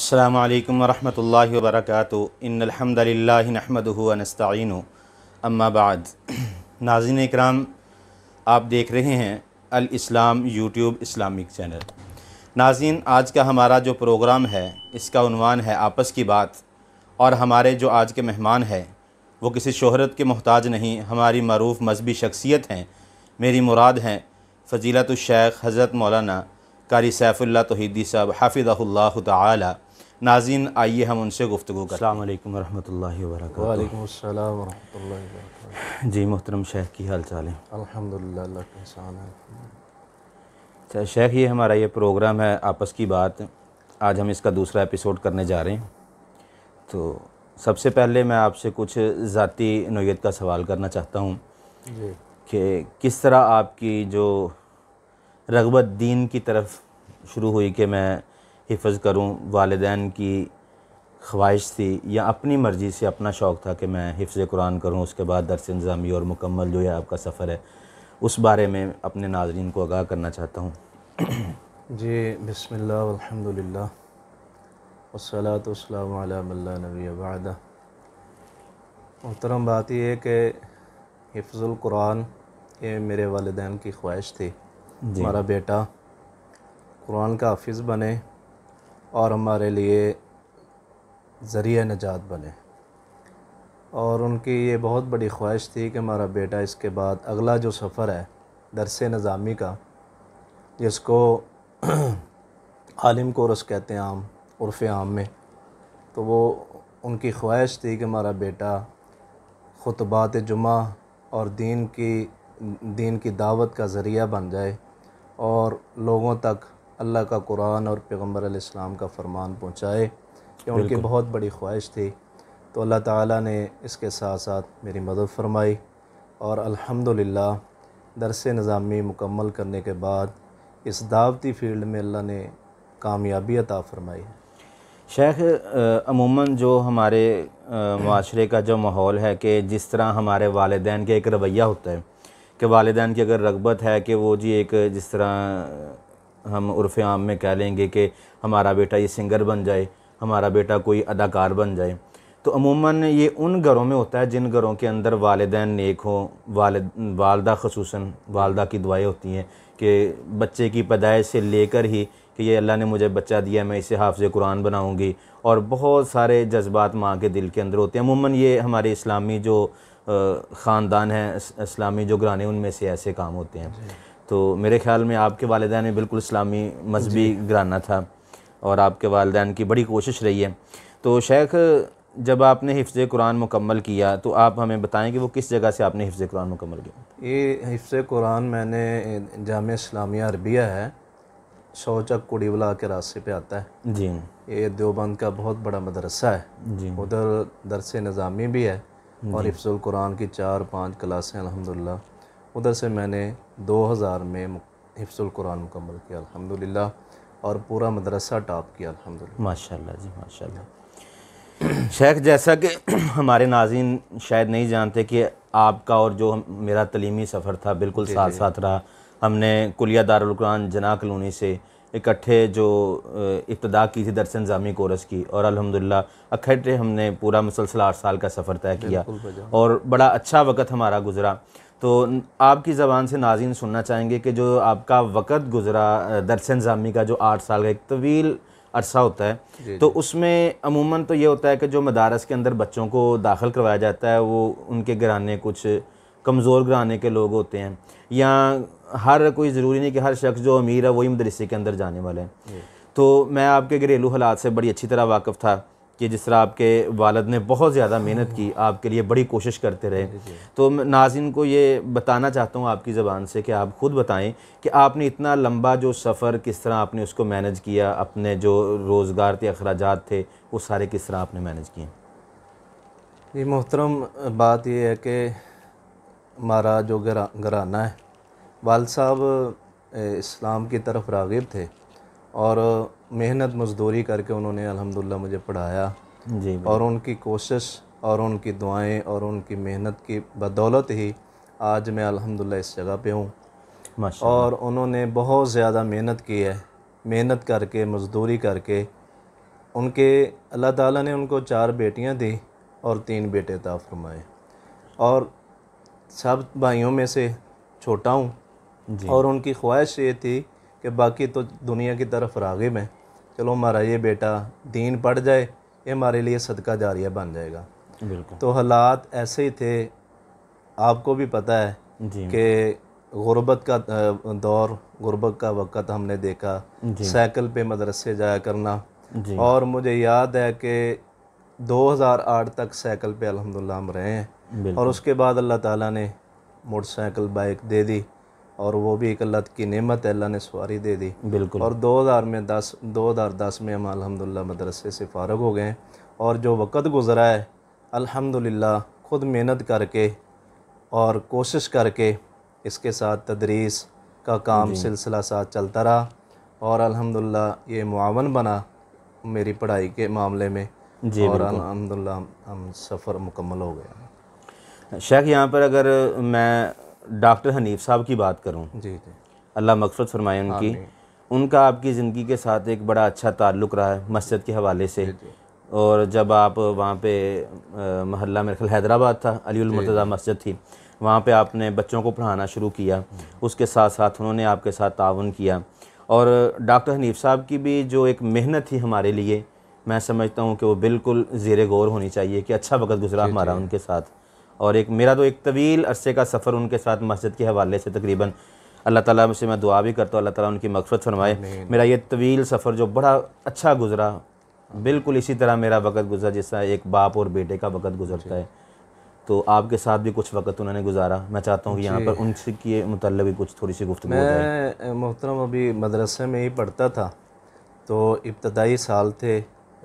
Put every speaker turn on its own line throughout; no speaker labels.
अस्सलामु अलैकुम वरहमतुल्लाहि वबरकातुहू इन्नल हम्दुलिल्लाहि नहमदुहु व नस्तईनुहु अम्मा बाद। नाज़रीन इकराम, आप देख रहे हैं अल इस्लाम यूट्यूब इस्लामिक चैनल। नाज़रीन, आज का हमारा जो प्रोग्राम है इसका उन्वान है आपस की बात। और हमारे जो आज के मेहमान हैं वो किसी शोहरत के मोहताज नहीं, हमारी मरूफ़ मजहबी शख्सियत हैं। मेरी मुराद हैं फ़ज़ीलतुश शेख हज़रत मौलाना कारी सैफ़ुल्लाह तौहीदी साहब हफ़िज़हुल्लाह तआला। नाज़रीन, आइए हम उनसे गुफ्तगू करें। अस्सलामु अलैकुम वरहमतुल्लाहि वबरकातुहू।
वालेकुम अस्सलाम वरहमतुल्लाहि वबरकातुहू।
जी मोहतरम शेख, की हाल चाल है?
अल्हम्दुलिल्लाह, अल्लाह का एहसान है।
अच्छा शेख, ये हमारा ये प्रोग्राम है आपस की बात। आज हम इसका दूसरा एपिसोड करने जा रहे हैं। तो सबसे पहले मैं आपसे कुछ ज़ाती नौइयत का सवाल करना चाहता हूँ
जी
कि किस तरह आपकी जो रग़बत दीन की तरफ शुरू हुई कि मैं हिफ़्ज़ करूँ। वालिदैन की ख्वाहिश थी या अपनी मर्ज़ी से अपना शौक़ था कि मैं हिफ़्ज़ कुरान करूँ, उसके बाद दर्स निज़ामी और मुकम्मल जो है आपका सफ़र है उस बारे में अपने नाज़रीन को आगाह करना चाहता हूँ।
जी, बिस्मिल्लाह वल्हम्दुलिल्लाह वस्सलातु वस्सलामु अला मन ला नबिय्य बअदा। मुहतरम बात यह है कि हिफ्ज़ुल कुरान ये मेरे वालिदैन की ख्वाहिश थी।
जी
हमारा बेटा कुरान का हाफिज़ बने और हमारे लिए ज़रिया नजात बने। और उनकी ये बहुत बड़ी ख्वाहिश थी कि हमारा बेटा इसके बाद अगला जो सफ़र है दरस निज़ामी का, जिसको आलिम कोर्स कहते हैं आम उर्फ़ आम में, तो वो उनकी ख्वाहिश थी कि हमारा बेटा खुतबात जुमा और दीन की दावत का ज़रिया बन जाए और लोगों तक अल्लाह का कुरान और पैगम्बर अलैहिस्सलाम का फ़रमान पहुँचाए। ये उनकी
बिल्कुल।
बहुत बड़ी ख्वाहिश थी। तो अल्लाह ताला ने इसके साथ साथ मेरी मदद फरमाई और अल्हम्दुलिल्लाह दरस निज़ामी मुकम्मल करने के बाद इस दावती फ़ील्ड में अल्लाह ने कामयाबी अता फ़रमाई है।
शेख, अमूमन जो हमारे माशरे का जो माहौल है कि जिस तरह हमारे वालिदैन का एक रवैया होता है कि वालिदैन की अगर रग़बत है कि वो जी एक जिस तरह हम उर्फ़ आम में कह लेंगे कि हमारा बेटा ये सिंगर बन जाए, हमारा बेटा कोई अदाकार बन जाए, तो अमूमन ये उन घरों में होता है जिन घरों के अंदर वालिदैन नेक हों। वालदा ख़ुसूसन वालदा की दुआएं होती हैं कि बच्चे की पैदाइश से लेकर ही कि ये अल्लाह ने मुझे बच्चा दिया, मैं इसे हाफ़िज़ कुरान बनाऊंगी, और बहुत सारे जज्बात माँ के दिल के अंदर होते हैं। अमूमन ये हमारे इस्लामी जो ख़ानदान हैं, इस्लामी जो घराने, उनमें से ऐसे काम होते हैं। तो मेरे ख़्याल में आपके वालिदैन में बिल्कुल इस्लामी मजहबी घराना था और आपके वालिदैन की बड़ी कोशिश रही है। तो शेख, जब आपने हिफ्ज़ कुरान मुकम्मल किया तो आप हमें बताएं कि वो किस जगह से आपने हिफ्ज़ कुरान मुकम्मल किया?
ये हिफ्ज़ कुरान मैंने जामिया इस्लामिया अरबिया है, शौचक कुड़ीवला के रास्ते पे आता है।
जी
ये देवबंद का बहुत बड़ा मदरसा है।
जी
उधर दरस निज़ामी भी है और हिफ्ज़ुल कुरान की 4-5 क्लासें अल्हम्दुलिल्लाह। उधर से मैंने 2000 में हिफ्ज़ुल कुरान मुकम्मल किया अल्हम्दुलिल्लाह और पूरा मदरसा टॉप किया अल्हम्दुलिल्लाह।
माशाल्लाह जी, माशाल्लाह। शेख, जैसा कि हमारे नाज़रीन शायद नहीं जानते कि आपका और जो मेरा तलीमी सफ़र था बिल्कुल साथ साथ रहा। हमने कुलिया दारुल कुरान जना कॉलोनी से इकट्ठे जो इब्तिदा की थी दरस निज़ामी कोर्स की, और अल्हम्दुलिल्लाह इकट्ठे हमने पूरा मुसलसल 8 साल का सफ़र तय किया और बड़ा अच्छा वक़्त हमारा गुज़रा। तो आपकी ज़बान से नाज़रीन सुनना चाहेंगे कि जो आपका वक़्त गुज़रा दरस निज़ामी का, जो 8 साल का एक तवील अरसा होता है, तो उसमें अमूमन तो ये होता है कि जो मदारस के अंदर बच्चों को दाखिल करवाया जाता है वो उनके घराने कुछ कमज़ोर घराने के लोग होते हैं, या हर कोई ज़रूरी नहीं कि हर शख्स जो अमीर है वही मदरसे के अंदर जाने वाले हैं। तो मैं आपके घरेलू हालात से बड़ी अच्छी तरह वाकिफ़ था कि जिस तरह आपके वालिद ने बहुत ज़्यादा मेहनत की, आपके लिए बड़ी कोशिश करते रहे। तो मैं नाज़रीन को ये बताना चाहता हूँ आपकी ज़बान से कि आप ख़ुद बताएं कि आपने इतना लंबा जो सफ़र किस तरह आपने उसको मैनेज किया, अपने जो रोज़गार के अखराजात थे वो सारे किस तरह आपने मैनेज किए?
ये मोहतरम बात ये है कि हमारा जो घराना है, वालिद साहब इस्लाम की तरफ राग़िब थे और मेहनत मज़दूरी करके उन्होंने अल्हम्दुलिल्लाह मुझे पढ़ाया।
जी
और उनकी कोशिश और उनकी दुआएं और उनकी मेहनत की बदौलत ही आज मैं अल्हम्दुलिल्लाह इस जगह पे हूँ।
माशाल्लाह।
और उन्होंने बहुत ज़्यादा मेहनत की है। मेहनत करके मज़दूरी करके उनके अल्लाह ताला ने उनको 4 बेटियां दी और 3 बेटे अता फरमाए, और सब भाइयों में से छोटा हूँ।
जी
और उनकी ख्वाहिश ये थी कि बाकी तो दुनिया की तरफ राग़िब हैं, चलो हमारा ये बेटा दीन पढ़ जाए, ये हमारे लिए सदका जारिया बन जाएगा।
बिल्कुल।
तो हालात ऐसे ही थे, आपको भी पता है
जी
कि गुरबत का दौर, गुरबत का वक़्त हमने देखा,
जी
साइकिल पे मदरसे जाया करना।
जी
और मुझे याद है कि 2008 तक साइकिल पे अल्हम्दुलिल्लाह हम रहे हैं, और
बिल्कुल
उसके बाद अल्लाह ताला ने मोटरसाइकिल बाइक दे दी, और वो भी एक अल्लाह की नेमत है, अल्लाह ने सवारी दे दी।
बिल्कुल
और 2010 में हम अल्हम्दुलिल्लाह मदरसे से फ़ारग हो गए, और जो वक़्त गुज़रा है अल्हम्दुलिल्लाह ख़ुद मेहनत करके और कोशिश करके इसके साथ तदरीस का काम सिलसिला साथ चलता रहा, और अल्हम्दुलिल्लाह ये मुआवन बना मेरी पढ़ाई के मामले में,
जी
और
बिल्कुल।
अल्हम्दुलिल्लाह हम सफ़र मुकम्मल हो गया।
शेख यहाँ पर अगर मैं डॉक्टर हनीफ साहब की बात करूँ,
जी जी,
अल्लाह मग़फ़िरत फरमाए उनकी,
आमीन।
उनका आपकी ज़िंदगी के साथ एक बड़ा अच्छा ताल्लुक़ रहा है मस्जिद के हवाले से।
जी जी
और जब आप वहाँ पे महल्ला मेरे ख्याल हैदराबाद था, अलीउल मुर्तज़ा मस्जिद थी, वहाँ पे आपने बच्चों को पढ़ाना शुरू किया, उसके साथ साथ उन्होंने आपके साथ ताउन किया। और डॉक्टर हनीफ साहब की भी जो एक मेहनत थी हमारे लिए, मैं समझता हूँ कि वो बिल्कुल ज़ेरे गौर होनी चाहिए कि अच्छा वक़्त गुज़रा हमारा उनके साथ। और एक मेरा तो एक तवील अरसे का सफ़र उनके साथ मस्जिद के हवाले से तकरीबन, अल्लाह ताला से मैं दुआ भी करता हूँ अल्लाह ताला उनकी मग़फ़िरत फरमाए। मेरा ये तवील सफ़र जो बड़ा अच्छा गुज़रा, बिल्कुल इसी तरह मेरा वक़्त गुज़रा जिस तरह एक बाप और बेटे का वक़्त गुज़रता है। तो आपके साथ भी कुछ वक़्त उन्होंने गुज़ारा, मैं चाहता हूँ कि यहाँ पर उनसे के मुतल्लिक़ भी कुछ थोड़ी सी गुफ्तगू हो जाए।
मैं मोहतरम अभी मदरसे में ही पढ़ता था, तो इब्तदाई साल थे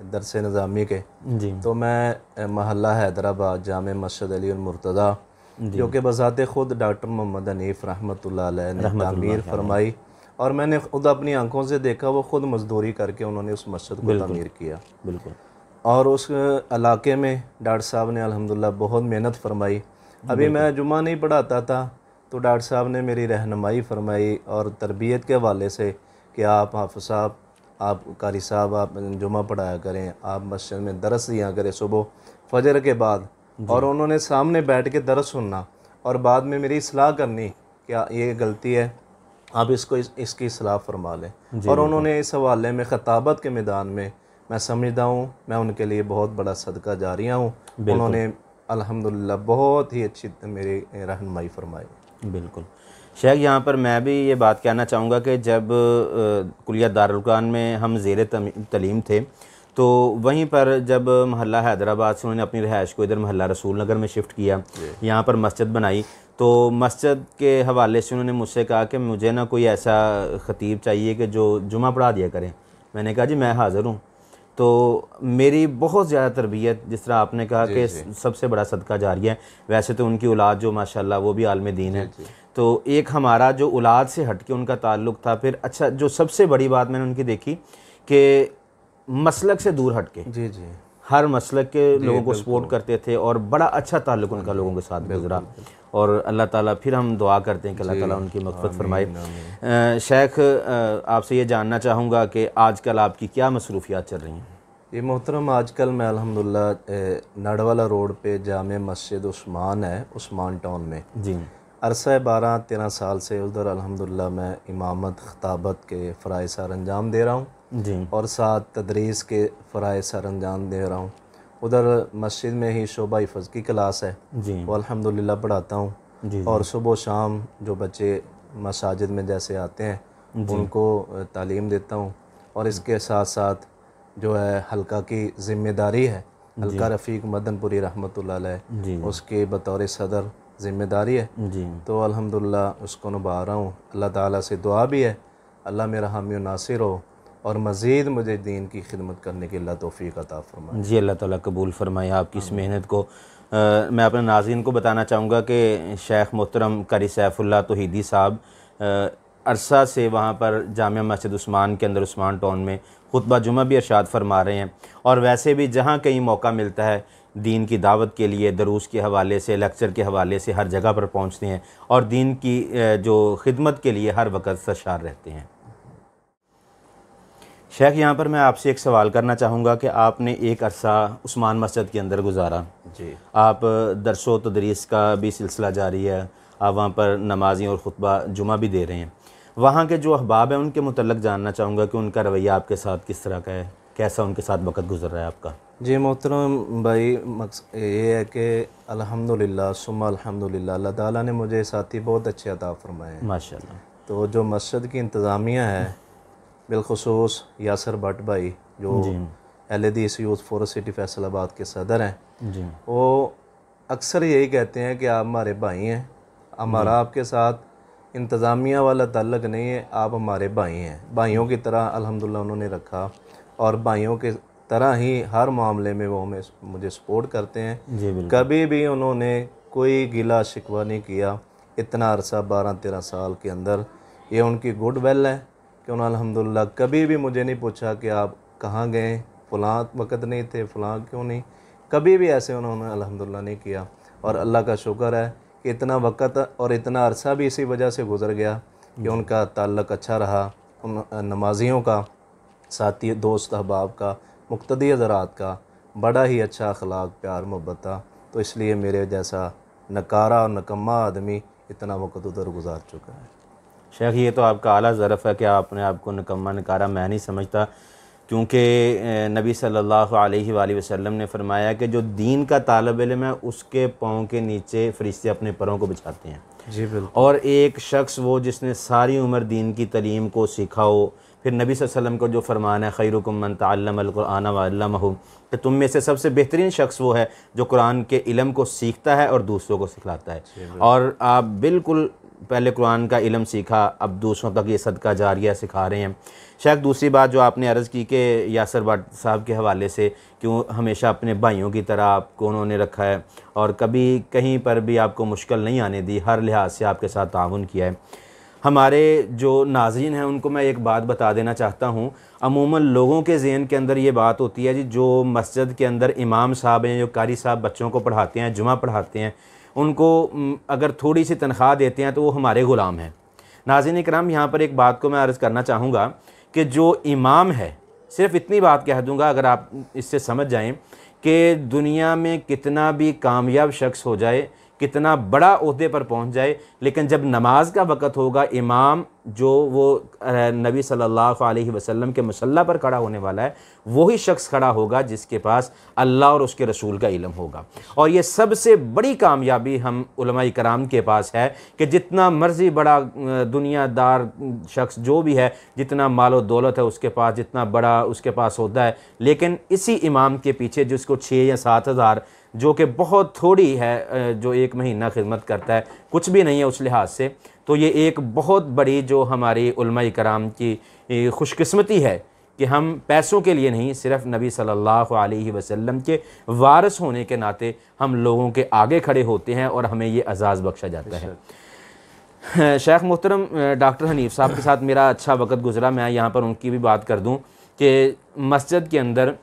दरस निज़ामी के,
जी
तो मैं महल्ला हैदराबाद जामे मस्जिद अलीउल मुर्तज़ा, जो कि बज़ाते ख़ुद डॉक्टर मोहम्मद हनीफ़ रहमतुल्लाह अलैह ने तामीर फरमाई, और मैंने ख़ुद अपनी आंखों से देखा, वो ख़ुद मज़दूरी करके उन्होंने उस मस्जिद को तामीर किया।
बिल्कुल।
और उस इलाके में डॉक्टर साहब ने अल्हम्दुलिल्लाह बहुत मेहनत फरमाई। अभी मैं जुमा नहीं पढ़ाता था, तो डॉक्टर साहब ने मेरी रहनुमाई फरमाई और तरबियत के हवाले से कि आप हाफ़िज़ साहब, आप कारी साहब, आप जुमा पढ़ाया करें, आप मस्जिद में दरस दिया करें सुबह फजर के बाद। और उन्होंने सामने बैठ के दरस सुनना और बाद में मेरी इस्लाह करनी, क्या ये गलती है, आप इसकी इस्लाह फरमा लें। और उन्होंने इस हवाले में ख़ताबत के मैदान में, मैं समझता हूँ मैं उनके लिए बहुत बड़ा सदका जारिया हूँ। उन्होंने अल्हम्दुलिल्लाह बहुत ही अच्छी मेरी रहनुमाई फरमाई।
बिल्कुल। शेख यहाँ पर मैं भी ये बात कहना चाहूँगा कि जब कुलिया दारुल कुरान में हम ज़ेर तलीम थे, तो वहीं पर जब महल्ला हैदराबाद से उन्होंने अपनी रिहाइश को इधर महल्ला रसूल नगर में शिफ्ट किया, यहाँ पर मस्जिद बनाई, तो मस्जिद के हवाले से उन्होंने मुझसे कहा कि मुझे ना कोई ऐसा ख़तीब चाहिए कि जो जुमा पढ़ा दिया करें। मैंने कहा जी मैं हाज़िर हूँ। तो मेरी बहुत ज़्यादा तरबियत, जिस तरह आपने कहा कि सबसे बड़ा सदका जारिया है, वैसे तो उनकी औलाद जो माशाल्लाह वो भी आलिम दीन है, तो एक हमारा जो औलाद से हट के उनका ताल्लुक़ था। फिर अच्छा, जो सबसे बड़ी बात मैंने उनकी देखी कि मसलक से दूर हट के
जी जी
हर मसलक के लोगों को सपोर्ट करते थे, और बड़ा अच्छा ताल्लुक़ उनका लोगों के साथ गुजरा। और अल्लाह ताला, फिर हम दुआ करते हैं कि अल्लाह ताला उनकी मग़फ़िरत फरमाए। शेख, आपसे ये जानना चाहूँगा कि आजकल आपकी क्या मसरूफ़ियात चल रही हैं?
ये मोहतरम, आजकल मैं अल्हम्दुलिल्लाह नडवाला रोड पे जामे मस्जिद उस्मान है, उस्मान टाउन में
जी
अरसा 12-13 साल से उधर अल्हम्दुलिल्लाह मैं इमामत ख़ताबत के फ़राइज़ सर अंजाम दे रहा हूँ,
जी
और साथ तदरीस के फ़राइज़ सर अंजाम दे रहा हूँ। उधर मस्जिद में ही शोबा हिफ़्ज़ की क्लास है,
जी
वो अल्हम्दुलिल्लाह पढ़ाता हूँ।
जी
और सुबह शाम जो बच्चे मसाजिद में जैसे आते हैं उनको तालीम देता हूँ। और इसके साथ साथ जो है हल्का की ज़िम्मेदारी है, हल्का रफ़ीक मदनपुरी रहमतुल्लाह अलैह, उसके बतौर सदर ज़िम्मेदारी है,
जी
तो अल्हम्दुलिल्लाह उसको निभा रहा हूँ। अल्लाह ताला से दुआ भी है अल्लाह मेरा हामी नासिर हो, और मज़ीद मुझे दीन की खिदमत करने की अल्लाह तौफ़ीक़ अता फरमाए।
जी, अल्लाह ताला कबूल फ़रमाए आपकी इस मेहनत को। मैं अपने नाज़रीन को बताना चाहूँगा कि शेख मोहतरम कारी सैफ़ुल्लाह तौहीदी साहब अरसा से वहाँ पर जामिया मस्जिद उस्मान के अंदर उस्मान टाउन में खुतबा जुमा भी इरशाद फरमा रहे हैं, और वैसे भी जहाँ कहीं मौका मिलता है दीन की दावत के लिए, दरूस के हवाले से, लेक्चर के हवाले से हर जगह पर पहुँचते हैं, और दीन की जो खिदमत के लिए हर वक्त सरशार रहते हैं। शेख, यहाँ पर मैं आपसे एक सवाल करना चाहूँगा कि आपने एक अरसा उस्मान मस्जिद के अंदर गुजारा
जी।
आप दरसो तदरीस का भी सिलसिला जारी है, आप वहाँ पर नमाजी और ख़ुतबा जुमा भी दे रहे हैं। वहाँ के जो अहबाब हैं उनके मुतल्लक़ जानना चाहूँगा कि उनका रवैया आपके साथ किस तरह का है, कैसा उनके साथ वक़्त गुज़र रहा है आपका।
जी मोहतरम भाई, मकसद ये है कि अल्हम्दुलिल्लाह सुम्मा अल्हम्दुलिल्लाह, अल्लाह ताला ने मुझे साथी बहुत अच्छे अता फरमाए हैं।
माशाल्लाह।
तो जो मस्जिद की इंतज़ामिया है, बिलखुसूस यासर भट्ट भाई जो LADS youth forces city Faisalabad के सदर हैं
जी,
वो अक्सर यही कहते हैं कि आप हमारे भाई हैं, हमारा आपके साथ इंतज़ामिया वाला ताल्लुक़ नहीं है, आप हमारे भाई हैं। भाइयों की तरह अल्हम्दुलिल्लाह उन्होंने रखा और भाइयों के तरह ही हर मामले में वो मुझे सपोर्ट करते हैं।
जी बिल्कुल।
कभी भी उन्होंने कोई गिला शिकवा नहीं किया। इतना अरसा 12-13 साल के अंदर ये उनकी गुड विल है कि उन्होंने अल्हम्दुलिल्लाह कभी भी मुझे नहीं पूछा कि आप कहाँ गए, फ़लाँ वक़्त नहीं थे, फ़लाँ क्यों नहीं, कभी भी ऐसे उन्होंने अल्हम्दुलिल्लाह नहीं किया। और अल्लाह का शुक्र है कि इतना वक़्त और इतना अरसा भी इसी वजह से गुज़र गया कि उनका ताल्लुक़ अच्छा रहा, उन नमाजियों का, साथी दोस्त अहबाब का, मुक़्तदी हज़रात का बड़ा ही अच्छा अखलाक प्यार मोहब्बत था। तो इसलिए मेरे जैसा नकारा और नकम्मा आदमी इतना वक़्त उधर गुजार चुका है।
शेख, ये तो आपका आला ज़रफ़ है कि आपने आपको निकम्मा नकारा मैं नहीं समझता, क्योंकि नबी सल्लल्लाहु अलैहि वसल्लम ने फरमाया कि जो दीन का तालिब इल्म है उसके पाँव के नीचे फ़रिश्ते अपने परों को बिछाते हैं।
जी बिल्कुल।
और एक शख्स वो जिसने सारी उम्र दीन की तलीम को सीखा हो, फिर नबी सल्लल्लाहु अलैहि वसल्लम का जो फरमान है खैरुकुम मन तअल्लमल कुरआन व अल्लमहु, कि तुम में से सबसे बेहतरीन शख्स वो है जो कुरान के इल्म को सीखता है और दूसरों को सिखलाता है। और आप बिल्कुल पहले कुरान का इल्म सीखा, अब दूसरों तक ये सदका जारिया सिखा रहे हैं। शायद दूसरी बात जो आपने अर्ज़ की कि यासर भट्ट साहब के हवाले से क्यों हमेशा अपने भाइयों की तरह आपको उन्होंने रखा है और कभी कहीं पर भी आपको मुश्किल नहीं आने दी, हर लिहाज से आपके साथ ताउन किया है। हमारे जो नाज़रीन हैं उनको मैं एक बात बता देना चाहता हूँ, अमूमन लोगों के ज़हन के अंदर ये बात होती है जी, जो मस्जिद के अंदर इमाम साहब हैं, जो कारी साहब बच्चों को पढ़ाते हैं, जुमा पढ़ाते हैं, उनको अगर थोड़ी सी तनख्वाह देते हैं तो वो हमारे ग़ुलाम हैं। नाज़रीन इकराम, यहाँ पर एक बात को मैं अर्ज़ करना चाहूँगा कि जो इमाम है, सिर्फ़ इतनी बात कह दूँगा अगर आप इससे समझ जाएँ कि दुनिया में कितना भी कामयाब शख्स हो जाए, कितना बड़ा ओहदे पर पहुंच जाए, लेकिन जब नमाज का वक़्त होगा, इमाम जो वो नबी सल्लल्लाहु अलैहि वसल्लम के मुसल्ला पर खड़ा होने वाला है, वही शख्स खड़ा होगा जिसके पास अल्लाह और उसके रसूल का इल्म होगा। और ये सबसे बड़ी कामयाबी हम उलमाए कराम के पास है कि जितना मर्ज़ी बड़ा दुनियादार शख्स जो भी है, जितना मालो दौलत है उसके पास, जितना बड़ा उसके पास होता है, लेकिन इसी इमाम के पीछे जिसको 6 या 7 हज़ार, जो कि बहुत थोड़ी है, जो एक महीना खिदमत करता है, कुछ भी नहीं है उस लिहाज से, तो ये एक बहुत बड़ी जो हमारी उलमाए कराम की खुशकिस्मती है कि हम पैसों के लिए नहीं, सिर्फ़ नबी सल्लल्लाहु अलैहि वसल्लम के वारिस होने के नाते हम लोगों के आगे खड़े होते हैं और हमें ये एजाज़ बख्शा जाता है। शेख मोहतरम डॉक्टर हनीफ़ साहब के साथ मेरा अच्छा वक़्त गुज़रा, मैं यहाँ पर उनकी भी बात कर दूँ कि मस्जिद के अंदर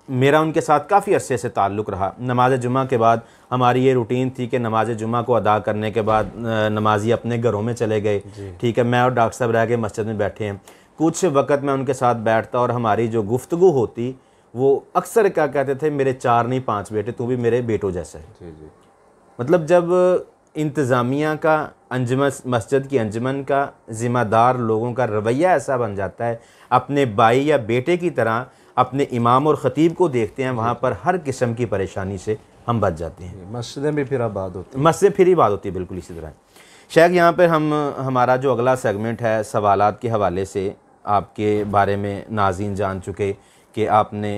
मेरा उनके साथ काफ़ी अरसे से ताल्लुक़ रहा। नमाज जुमा के बाद हमारी ये रूटीन थी कि नमाज जुमा को अदा करने के बाद नमाजी अपने घरों में चले गए, ठीक है, मैं और डॉक्टर साहब रह के मस्जिद में बैठे हैं। कुछ वक़्त मैं उनके साथ बैठता और हमारी जो गुफ्तगू होती वो अक्सर क्या कहते थे, मेरे 4 नहीं 5 बेटे, तू भी मेरे बेटों जैसा है।
जी।
मतलब जब इंतज़ामिया का, अंजमन, मस्जिद की अंजमन का ज़िम्मेदार लोगों का रवैया ऐसा बन जाता है, अपने भाई या बेटे की तरह अपने इमाम और ख़तीब को देखते हैं, वहाँ पर हर किस्म की परेशानी से हम बच जाते हैं।
मस्जिदें भी फिर आबाद होती हैं।
मस्जिद फिर ही बात होती है, बिल्कुल इसी तरह। शेख, यहाँ पर हमारा जो अगला सेगमेंट है, सवालात के हवाले से आपके बारे में नाज़रीन जान चुके कि आपने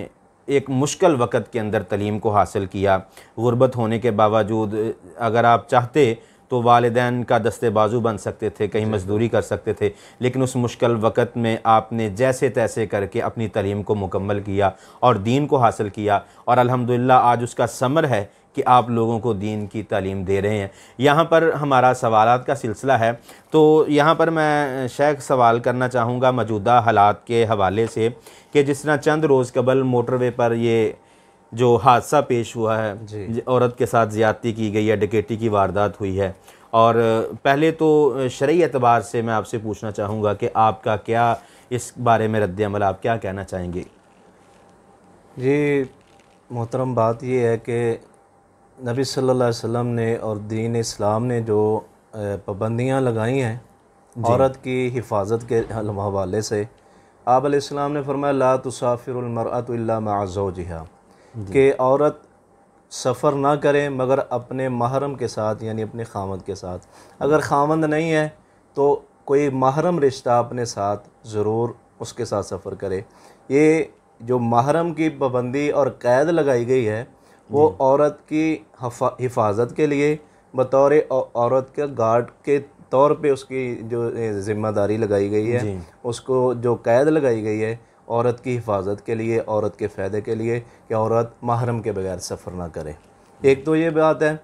एक मुश्किल वक़्त के अंदर तलीम को हासिल किया, गुर्बत होने के बावजूद अगर आप चाहते तो वालिदैन का दस्ते बाजू बन सकते थे, कहीं मजदूरी कर सकते थे, लेकिन उस मुश्किल वक़्त में आपने जैसे तैसे करके अपनी तलीम को मुकम्मल किया और दीन को हासिल किया, और अल्हम्दुलिल्लाह आज उसका समर है कि आप लोगों को दीन की तालीम दे रहे हैं। यहाँ पर हमारा सवालात का सिलसिला है, तो यहाँ पर मैं शेख सवाल करना चाहूँगा मौजूदा हालात के हवाले से कि जिस तरह चंद रोज़ कबल मोटरवे पर ये जो हादसा पेश हुआ है, औरत के साथ ज़्यादती की गई है, डकैती की वारदात हुई है, और पहले तो शरई एतबार से मैं आपसे पूछना चाहूँगा कि आपका क्या इस बारे में रद्द अमल आप क्या कहना चाहेंगे?
जी मोहतरम, बात ये है कि नबी सल्लल्लाहु अलैहि वसल्लम ने और दीन इस्लाम ने जो पाबंदियाँ लगाई हैं औरत की हिफाजत के हवाले से, आप अलैहिस्सलाम ने फरमाया ला तुसाफिरुल मरअतु इल्ला मअ ज़ौजिहा, कि औरत सफ़र ना करे मगर अपने महरम के साथ, यानी अपने खामद के साथ। अगर खामद नहीं है तो कोई महरम रिश्ता अपने साथ ज़रूर उसके साथ सफ़र करे। ये जो महरम की पाबंदी और कैद लगाई गई है वो औरत की हिफाजत के लिए बतौर औरत के गार्ड के तौर पे उसकी जो ज़िम्मेदारी लगाई गई है, उसको जो कैद लगाई गई है औरत की हिफाजत के लिए, औरत के फ़ायदे के लिए, कि औरत महरम के बगैर सफ़र ना करे। एक तो ये बात है।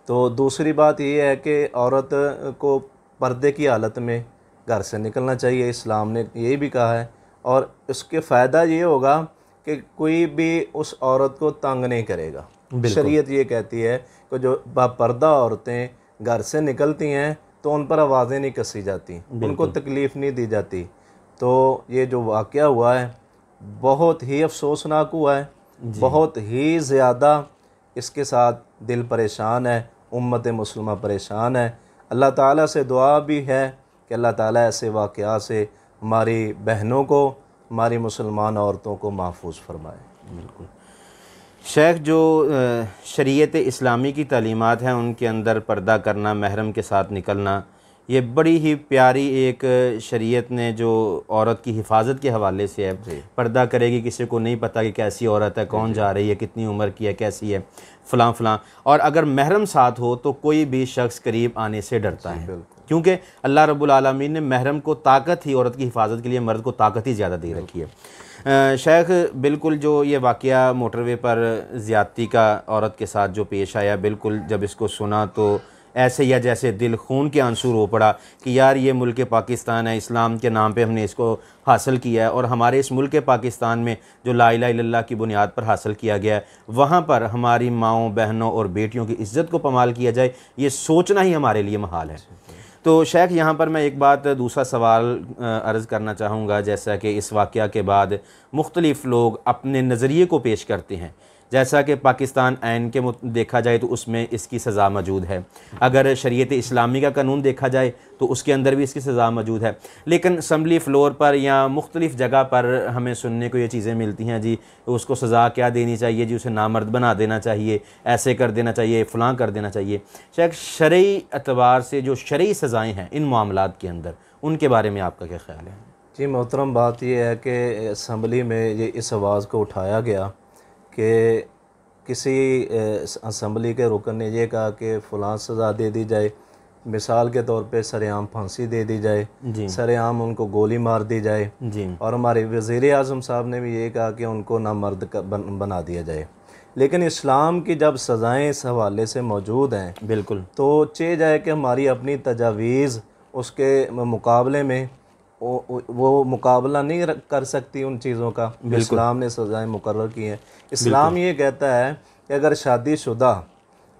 तो दूसरी बात ये है कि औरत को पर्दे की हालत में घर से निकलना चाहिए, इस्लाम ने ये भी कहा है। और उसके फ़ायदा ये होगा कि कोई भी उस औरत को तंग नहीं करेगा। शरीयत ये कहती है कि जो बापर्दा औरतें घर से निकलती हैं तो उन पर आवाज़ें नहीं कसी जाती, उनको तकलीफ़ नहीं दी जाती। तो ये जो वाक़या हुआ है बहुत ही अफसोसनाक हुआ है, बहुत ही ज़्यादा इसके साथ दिल परेशान है, उम्मत मुस्लिमा परेशान है। अल्लाह ताला से दुआ भी है कि अल्लाह ताला ऐसे वाक़यात से हमारी बहनों को, हमारी मुसलमान औरतों को महफूज फरमाए।
बिल्कुल शेख, जो शरीयत इस्लामी की तालीमात हैं उनके अंदर पर्दा करना, महरम के साथ निकलना, ये बड़ी ही प्यारी एक शरीयत ने जो औरत की हिफाजत के हवाले से है। पर्दा करेगी, किसी को नहीं पता कि कैसी औरत है, कौन जा रही है, कितनी उम्र की है, कैसी है, फ़लाँ फ़लाँ। और अगर महरम साथ हो तो कोई भी शख्स करीब आने से डरता है, क्योंकि अल्लाह रब्बुल आलमीन ने महरम को ताकत ही, औरत की हिफाजत के लिए मर्द को ताकत ही ज़्यादा दे रखी है। शेख, बिल्कुल जो ये वाक़या मोटरवे पर ज़्यादती का औरत के साथ जो पेश आया, बिल्कुल जब इसको सुना तो ऐसे या जैसे दिल खून के आंसू रो पड़ा कि यार ये मुल्क पाकिस्तान है, इस्लाम के नाम पे हमने इसको हासिल किया है, और हमारे इस मुल्क पाकिस्तान में जो ला इलाहा इल्लल्लाह की बुनियाद पर हासिल किया गया है, वहाँ पर हमारी माँओं, बहनों और बेटियों की इज़्ज़त को पमाल किया जाए, ये सोचना ही हमारे लिए महाल है। तो शेख, यहाँ पर मैं एक बात, दूसरा सवाल अर्ज़ करना चाहूँगा। जैसा कि इस वाक़या के बाद मुख्तलिफ़ लोग अपने नज़रिए को पेश करते हैं, जैसा कि पाकिस्तान आइन के देखा जाए तो उसमें इसकी सज़ा मौजूद है, अगर शरीयत इस्लामी का कानून देखा जाए तो उसके अंदर भी इसकी सज़ा मौजूद है। लेकिन असम्बली फ़्लोर पर या मुख्तलिफ़ जगह पर हमें सुनने को ये चीज़ें मिलती हैं, जी उसको सज़ा क्या देनी चाहिए, जी उसे नामर्द बना देना चाहिए, ऐसे कर देना चाहिए, फ़लाँ कर देना चाहिए। शायद शरई एतबार से जो शरई सज़ाएँ हैं इन मामलात के अंदर, उनके बारे में आपका क्या ख्याल है?
जी मोहतरम, बात यह है कि असम्बली में ये इस आवाज़ को उठाया गया कि किसी असम्बली के रुकन ने यह कहा कि फ़लाँ सज़ा दे दी जाए, मिसाल के तौर पे सरेआम फांसी दे दी जाए, सरेआम उनको गोली मार दी जाए। और हमारे वज़ीर आज़म साहब ने भी ये कहा कि उनको नामर्द बना दिया जाए। लेकिन इस्लाम की जब सज़ाएँ इस हवाले से मौजूद हैं,
बिल्कुल,
तो चाहिए जाए कि हमारी अपनी तजावीज़ उसके मुकाबले में वो मुकाबला नहीं कर सकती उन चीज़ों का। इस्लाम ने सज़ाएँ मुकर्रर की हैं। इस्लाम ये कहता है कि अगर शादीशुदा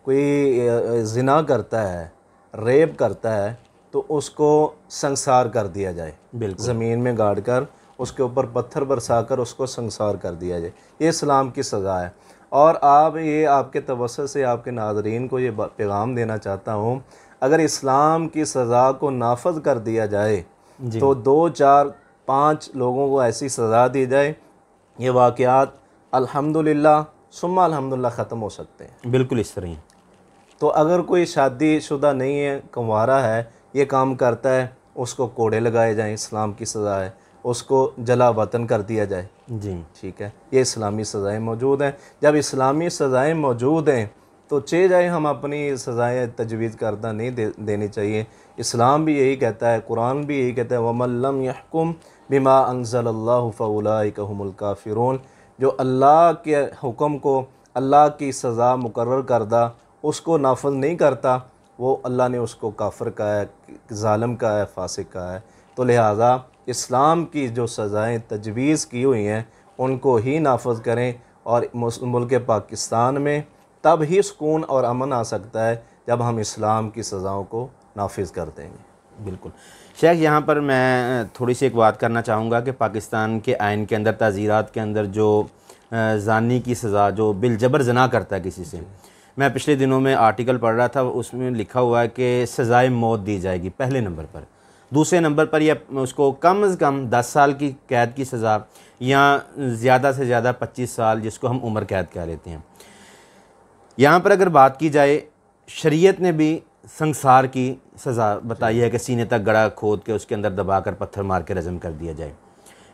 कोई ज़िना करता है, रेप करता है, तो उसको संसार कर दिया जाए, ज़मीन में गाड़ कर उसके ऊपर पत्थर बरसा कर उसको संसार कर दिया जाए। ये इस्लाम की सज़ा है। और आप ये आपके तवस्सुत से आपके नाज़रीन को ये पैगाम देना चाहता हूँ, अगर इस्लाम की सज़ा को नाफज कर दिया जाए तो 2, 4, 5 लोगों को ऐसी सज़ा दी जाए, ये वाक़यात अल्हम्दुलिल्लाह सुम्मा अल्हम्दुलिल्लाह ख़त्म हो सकते हैं।
बिल्कुल इस तरह।
तो अगर कोई शादीशुदा नहीं है, कुंवारा है, ये काम करता है, उसको कोड़े लगाए जाएं, इस्लाम की सज़ा है, उसको जला वतन कर दिया जाए।
जी
ठीक है, ये इस्लामी सज़ाएँ मौजूद हैं। जब इस्लामी सज़ाएँ मौजूद हैं तो चे जाए हम अपनी सज़ाएँ तजवीज़ करदा नहीं देनी चाहिए। इस्लाम भी यही कहता है, कुरान भी यही कहता है, वमन लम यहकुम बिमा अंज़लल्लाहु फ़उलाइका हुमुल काफ़िरून। जो अल्लाह के हुक्म को, अल्लाह की सज़ा मुकर्रर करदा, उसको नाफिज़ नहीं करता, वो अल्लाह ने उसको काफिर कहा है, ज़ालिम कहा है, फासिक कहा है। तो लिहाजा इस्लाम की जो सज़ाएँ तजवीज़ की हुई हैं उनको ही नाफिज़ करें, और मुल्क पाकिस्तान में तब ही सुकून और अमन आ सकता है जब हम इस्लाम की सज़ाओं को नाफिज़ कर देंगे।
बिल्कुल शेख यहाँ पर मैं थोड़ी सी एक बात करना चाहूँगा कि पाकिस्तान के आइन के अंदर ताज़ीरात के अंदर जो ज़ानी की सज़ा, जो बिलजबर जना करता है किसी से, मैं पिछले दिनों में आर्टिकल पढ़ रहा था, उसमें लिखा हुआ है कि सज़ाए मौत दी जाएगी पहले नंबर पर। दूसरे नंबर पर यह उसको कम से कम 10 साल की कैद की सज़ा या ज़्यादा से ज़्यादा 25 साल, जिसको हम उम्र कैद कह लेते हैं। यहाँ पर अगर बात की जाए, शरीयत ने भी संसार की सज़ा बताई है कि सीने तक गड़ा खोद के उसके अंदर दबाकर पत्थर मार के रज़म कर दिया जाए।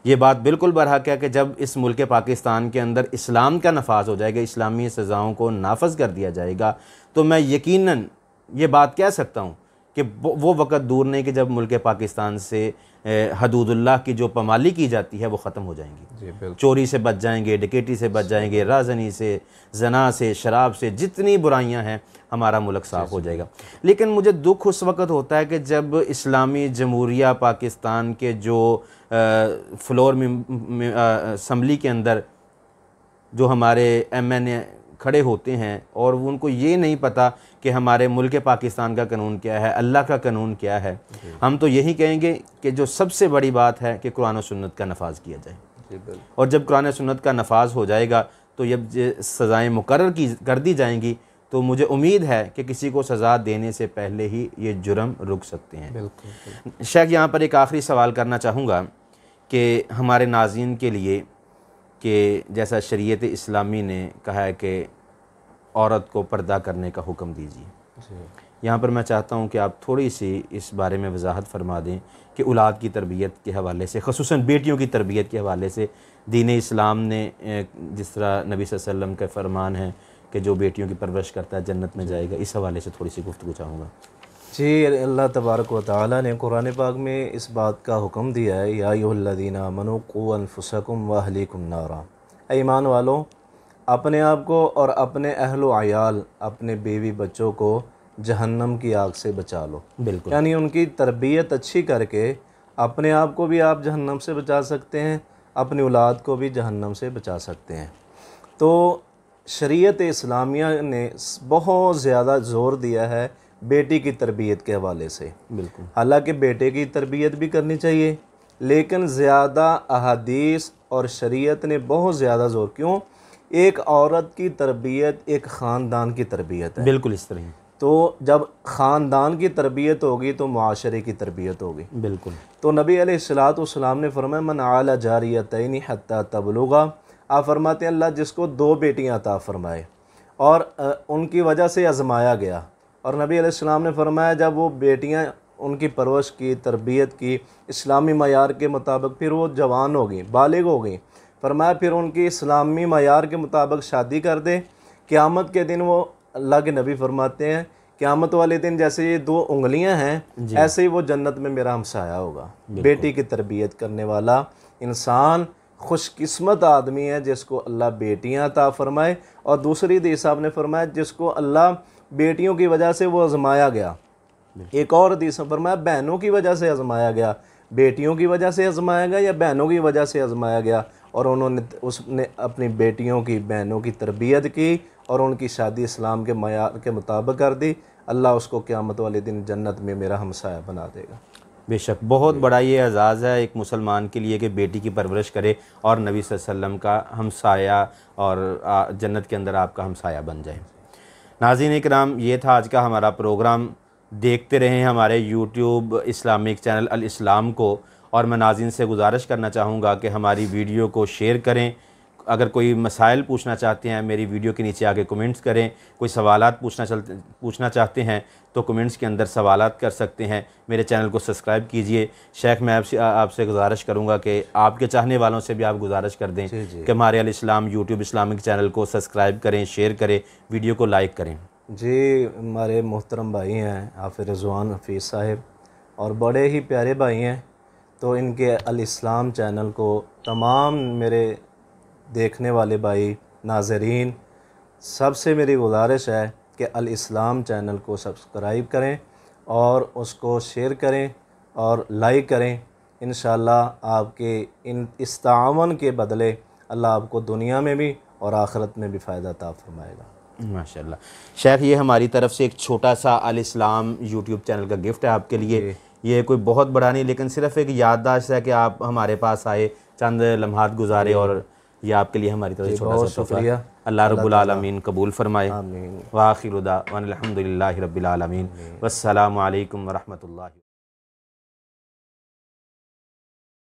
ये बात बिल्कुल बरहक है कि जब इस मुल्क पाकिस्तान के अंदर इस्लाम का नफाज हो जाएगा, इस्लामी सज़ाओं को नाफज कर दिया जाएगा, तो मैं यकीनन ये बात कह सकता हूँ कि वो वक़्त दूर नहीं कि जब मुल्क पाकिस्तान से हदूदुल्लाह की जो पमाली की जाती है वो ख़त्म हो जाएंगी। चोरी से बच जाएंगे, डकैती से बच जाएंगे, राजनी से, जना से, शराब से, जितनी बुराइयां हैं, हमारा मुल्क साफ़ हो जाएगा। लेकिन मुझे दुख उस वक़्त होता है कि जब इस्लामी जमहूरिया पाकिस्तान के जो फ्लोर में असम्बली के अंदर जो हमारे MNA खड़े होते हैं और उनको ये नहीं पता कि हमारे मुल्क पाकिस्तान का कानून क्या है, अल्लाह का कानून क्या है। हम तो यही कहेंगे कि जो सबसे बड़ी बात है कि कुरान और सुन्नत का नफाज किया जाए, और जब कुरान और सुन्नत का नफाज हो जाएगा तो जब सज़ाएँ मुकर्रर कर दी जाएंगी तो मुझे उम्मीद है कि किसी को सज़ा देने से पहले ही ये जुर्म रुक सकते हैं। शेख यहाँ पर एक आखिरी सवाल करना चाहूँगा कि हमारे नाज़रीन के लिए, कि जैसा शरीयत इस्लामी ने कहा है कि औरत को पर्दा करने का हुक्म दीजिए, यहाँ पर मैं चाहता हूँ कि आप थोड़ी सी इस बारे में वजाहत फरमा दें कि औलाद की तरबियत के हवाले से, ख़ुसूसन बेटियों की तरबियत के हवाले से दीन इस्लाम ने जिस तरह नबी सल्लल्लाहु अलैहि वसल्लम का फरमान है कि जो बेटियों की परवरिश करता है जन्नत में जाएगा, इस हवाले से थोड़ी सी गुफ्तगू चाहूँगा।
जी, अल्लाह तबारक व तआला ने कुरान पाक में इस बात का हुक्म दिया है, या अय्युहल्लज़ीना आमनू क़ू अनफुसकुम व अहलीकुम नारा, ईमान वालों, अपने आप को और अपने अहलो अयाल, अपने बीवी बच्चों को जहन्नम की आग से बचा लो।
बिल्कुल,
यानी उनकी तरबियत अच्छी करके अपने आप को भी आप जहन्नम से बचा सकते हैं, अपनी औलाद को भी जहन्नम से बचा सकते हैं। तो शरीयत इस्लामिया ने बहुत ज़्यादा ज़ोर दिया है बेटी की तरबियत के हवाले से।
बिल्कुल,
हालांकि बेटे की तरबियत भी करनी चाहिए, लेकिन ज़्यादा अहादीस और शरीयत ने बहुत ज़्यादा ज़ोर, क्यों? एक औरत की तरबियत एक ख़ानदान की तरबियत है।
बिल्कुल इस तरह।
तो जब ख़ानदान की तरबियत होगी तो मुआशरे की तरबियत होगी।
बिल्कुल।
तो नबी अलैहिस्सलाम ने फरमाया मन आला जारियतैनि हत्ता तबलुगा, आप फरमाते हैं अल्लाह जिसको 2 बेटियां अता फरमाए और उनकी वजह से आजमाया गया, और नबी अलैहिस्सलाम ने फरमाया जब वो बेटियां उनकी परवरिश की, तरबियत की इस्लामी मयार के मुताबिक, फिर वो जवान हो गई, बालिग हो गई, फरमाया फिर उनकी इस्लामी मयार के मुताबिक शादी कर दे। क़यामत के दिन वो, अल्लाह के नबी फरमाते हैं, क़यामत वाले दिन जैसे ये 2 उंगलियां हैं ऐसे ही वो जन्नत में मेरा हमसाया होगा। बेटी की तरबियत करने वाला इंसान खुशकिस्मत आदमी है जिसको अल्लाह बेटियां अता फरमाए। और दूसरी हदीस आपने फरमाया जिसको अल्लाह बेटियों की वजह से वो आजमाया गया। एक और हदीस में फरमाया बहनों की वजह से आजमाया गया, बेटियों की वजह से आजमाया गया या बहनों की वजह से आजमाया गया। और उसने अपनी बेटियों की, बहनों की तरबियत की और उनकी शादी इस्लाम के मयार के मुताबिक कर दी। अल्लाह उसको क़यामत वाले दिन जन्नत में मेरा हमसाया बना देगा।
बेशक बहुत बड़ा ये एजाज़ है एक मुसलमान के लिए कि बेटी की परवरिश करे और नबी सल्लल्लाहु अलैहि वसल्लम का हमसाया और जन्नत के अंदर आपका हमसाया बन जाए। नाज़रीन इकराम, ये था आज का हमारा प्रोग्राम। देखते रहें हमारे यूट्यूब इस्लामिक चैनल अल इस्लाम को, और मैं नाज़रीन से गुजारिश करना चाहूँगा कि हमारी वीडियो को शेयर करें। अगर कोई मसाइल पूछना चाहते हैं मेरी वीडियो के नीचे आके कमेंट्स करें, कोई सवालात पूछना चाहते हैं तो कमेंट्स के अंदर सवालात कर सकते हैं। मेरे चैनल को सब्सक्राइब कीजिए। शेख मैं आपसे गुजारिश करूंगा कि आपके चाहने वालों से भी आप गुजारिश कर दें कि हमारे अल इस्लाम यूट्यूब इस्लामिक चैनल को सब्सक्राइब करें, शेयर करें, वीडियो को लाइक करें।
जी, हमारे मोहतरम भाई हैं हाफ़िज़ रिज़वान हफ़ीज़ साहिब और बड़े ही प्यारे भाई हैं। तो इनके अल इस्लाम चैनल को तमाम मेरे देखने वाले भाई नाज़रीन सबसे मेरी गुजारिश है कि अल इस्लाम चैनल को सब्सक्राइब करें और उसको शेयर करें और लाइक करें। इंशाअल्लाह आपके इस ताअवुन के बदले अल्लाह आपको दुनिया में भी और आखिरत में भी फ़ायदा अता फरमाएगा। माशाअल्लाह।
शेख, ये हमारी तरफ से एक छोटा सा अल इस्लाम यूट्यूब चैनल का गिफ्ट है आपके लिए। ये कोई बहुत बड़ा नहीं, लेकिन सिर्फ़ एक याददाश्त है कि आप हमारे पास आए, चंद लम्हात गुजारे, और ये आपके लिए हमारी तरफ से छोटा सा तोहफा है। अल्लाह रब्बुल आलमीन कबूल फरमाए। व आखिरु दाअवाना अनिल हम्दुलिल्लाहि रब्बिल आलमीन। वस्सलामु अलैकुम व रहमतुल्लाहि।